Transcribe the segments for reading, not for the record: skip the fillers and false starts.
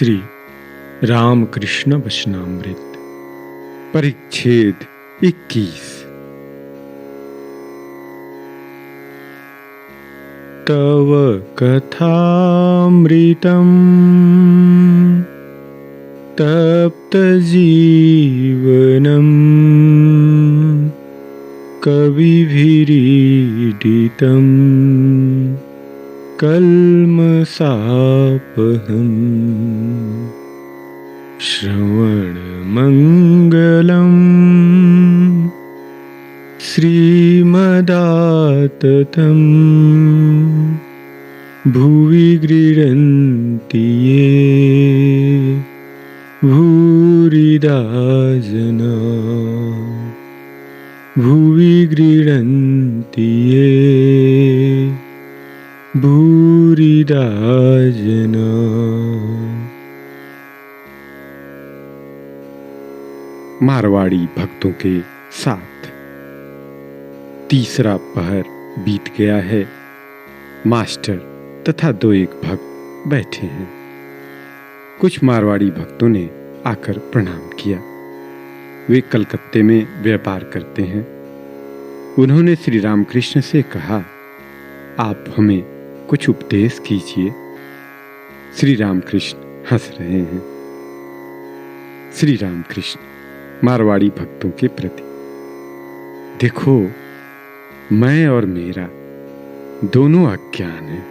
श्री रामकृष्ण वचनामृत परिच्छेद 21। तव कथामृतम् तप्तजीवनम् कविभिरीडितम् कल्मषापहम् श्रवणमङ्गलम् श्रीमदाततं भुवि गृह्णन्ति ये भूरिदा जना भुवि गृह्णन्ति ये भूरिदा जना। मारवाड़ी भक्तों के साथ तीसरा पहर बीत गया है। मास्टर तथा 2-1 भक्त बैठे हैं। कुछ मारवाड़ी भक्तों ने आकर प्रणाम किया। वे कलकत्ते में व्यापार करते हैं। उन्होंने श्री रामकृष्ण से कहा, आप हमें कुछ उपदेश कीजिए। श्री रामकृष्ण हंस रहे हैं। श्री रामकृष्ण मारवाड़ी भक्तों के प्रति, देखो, मैं और मेरा दोनों अज्ञान हैं।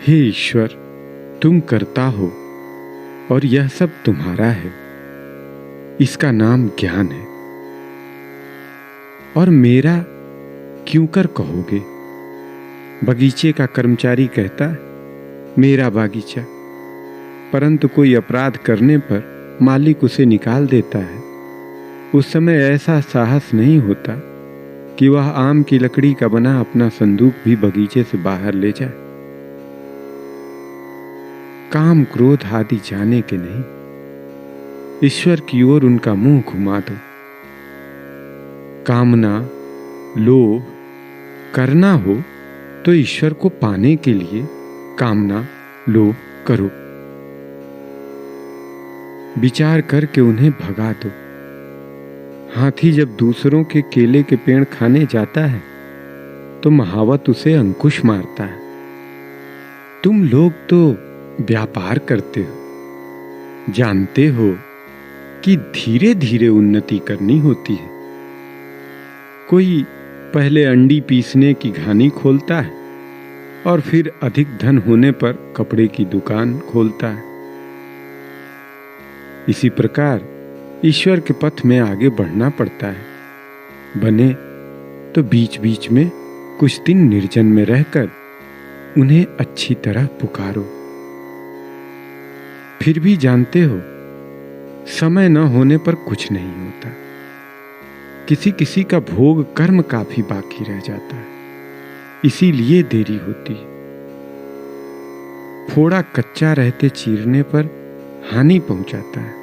हे ईश्वर, तुम करता हो और यह सब तुम्हारा है। इसका नाम ज्ञान है। और मेरा क्यों कर कहोगे? बगीचे का कर्मचारी कहता है, मेरा बागीचा, परंतु कोई अपराध करने पर मालिक उसे निकाल देता है। उस समय ऐसा साहस नहीं होता कि वह आम की लकड़ी का बना अपना संदूक भी बगीचे से बाहर ले जाए। काम क्रोध आदि जाने के नहीं, ईश्वर की ओर उनका मुंह घुमा दो। कामना लोभ करना हो तो ईश्वर को पाने के लिए कामना लोभ करो। विचार करके उन्हें भगा दो। हाथी जब दूसरों के केले के पेड़ खाने जाता है तो महावत उसे अंकुश मारता है। तुम लोग तो व्यापार करते हो, जानते हो कि धीरे धीरे उन्नति करनी होती है। कोई पहले अंडी पीसने की घानी खोलता है और फिर अधिक धन होने पर कपड़े की दुकान खोलता है। इसी प्रकार ईश्वर के पथ में आगे बढ़ना पड़ता है। बने तो बीच बीच में कुछ दिन निर्जन में रहकर उन्हें अच्छी तरह पुकारो। फिर भी जानते हो, समय न होने पर कुछ नहीं होता। किसी किसी का भोग कर्म काफी बाकी रह जाता है, इसीलिए देरी होती है। फोड़ा कच्चा रहते चीरने पर हानि पहुंचाता है।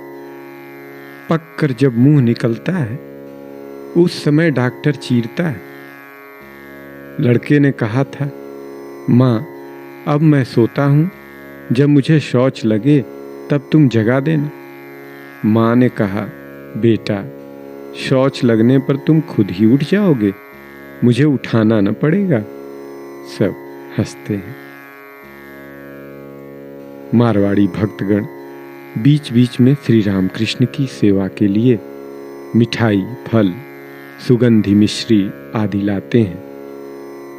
पककर जब मुंह निकलता है उस समय डॉक्टर चीरता है। लड़के ने कहा था, माँ, अब मैं सोता हूं, जब मुझे शौच लगे तब तुम जगा देना। माँ ने कहा, बेटा, शौच लगने पर तुम खुद ही उठ जाओगे, मुझे उठाना न पड़ेगा। सब हंसते हैं। मारवाड़ी भक्तगण बीच बीच में श्री रामकृष्ण की सेवा के लिए मिठाई, फल, सुगंधी मिश्री आदि लाते हैं,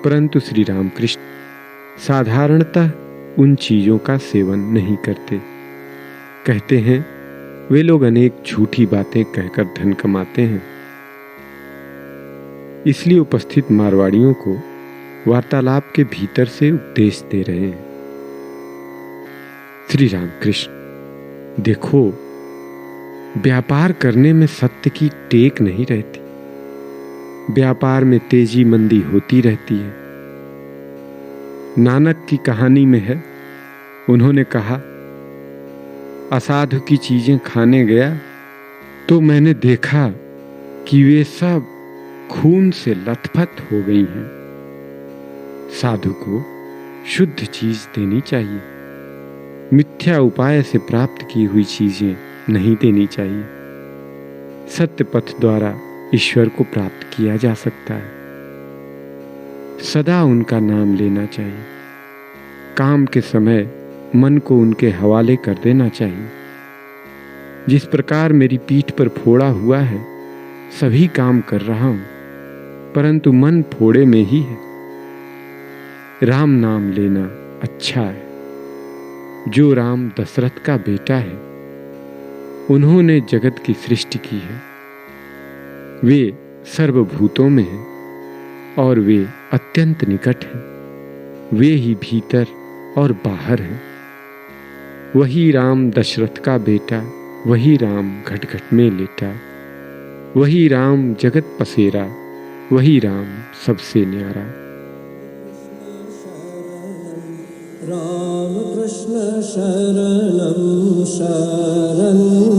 परंतु श्री रामकृष्ण साधारणतः उन चीजों का सेवन नहीं करते। कहते हैं, वे लोग अनेक झूठी बातें कहकर धन कमाते हैं। इसलिए उपस्थित मारवाड़ियों को वार्तालाप के भीतर से उपदेश दे रहे हैं। श्री रामकृष्ण, देखो, व्यापार करने में सत्य की टेक नहीं रहती। व्यापार में तेजी मंदी होती रहती है। नानक की कहानी में है, उन्होंने कहा, असाधु की चीजें खाने गया तो मैंने देखा कि वे सब खून से लथपथ हो गई हैं। साधु को शुद्ध चीज देनी चाहिए। मिथ्या उपाय से प्राप्त की हुई चीजें नहीं देनी चाहिए। सत्य पथ द्वारा ईश्वर को प्राप्त किया जा सकता है। सदा उनका नाम लेना चाहिए। काम के समय मन को उनके हवाले कर देना चाहिए। जिस प्रकार मेरी पीठ पर फोड़ा हुआ है, सभी काम कर रहा हूं, परंतु मन फोड़े में ही है। राम नाम लेना अच्छा है। जो राम दशरथ का बेटा है, उन्होंने जगत की सृष्टि की है। वे सर्वभूतों में हैं और वे अत्यंत निकट हैं। वे ही भीतर और बाहर हैं। वही राम दशरथ का बेटा, वही राम घट घट में लेटा, वही राम जगत पसेरा, वही राम सबसे न्यारा। राम कृष्ण शरणं शरणं